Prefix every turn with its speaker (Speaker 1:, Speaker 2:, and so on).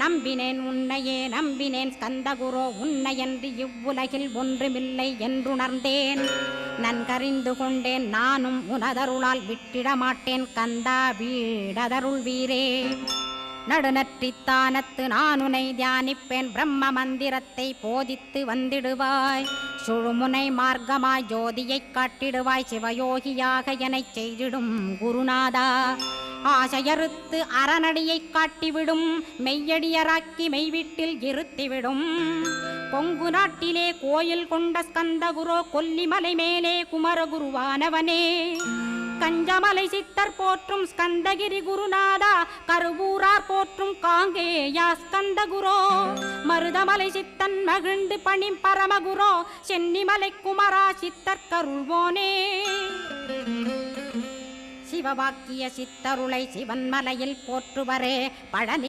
Speaker 1: நம்பினேன் உன்னையே நம்பினேன் ஸ்கந்தகுரோ உன்னையன்றி இவ்வுலகில் ஒன்றுமில்லை என்றுணர்ந்தேன் நன்கறிந்து கொண்டேன் நானும் உனதருளால் விட்டிட மாட்டேன் கந்தா வீடதருள் வீரே நடுநற்றித்தானத்து நான் உனை தியானிப்பேன் பிரம்ம மந்திரத்தை போதித்து வந்திடுவாய் சுழுமுனை மார்க்கமாய் ஜோதியைக் காட்டிடுவாய் சிவயோகியாக எனச் செய்திடும் குருநாதா ஆசையறுத்து அறநடியைக் காட்டிவிடும் மெய்யடியராக்கி மெய்வீட்டில் இருத்திவிடும் கொங்கு நாட்டிலே கோயில் கொண்ட ஸ்கந்தகுரோ கொல்லிமலை மேலே குமரகுருவானவனே கஞ்சமலை சித்தர் போற்றும் ஸ்கந்தகிரி குருநாதா கருவூரார் போற்றும் காங்கேயா ஸ்கந்தகுரோ மருதமலை சித்தன் மகிழ்ந்து பணி பரமகுரோ சென்னிமலை குமரா சித்தர் கருள்வோனே சிவவாக்கிய சித்தருளை சிவன்மலையில் போற்றுவரே பழனி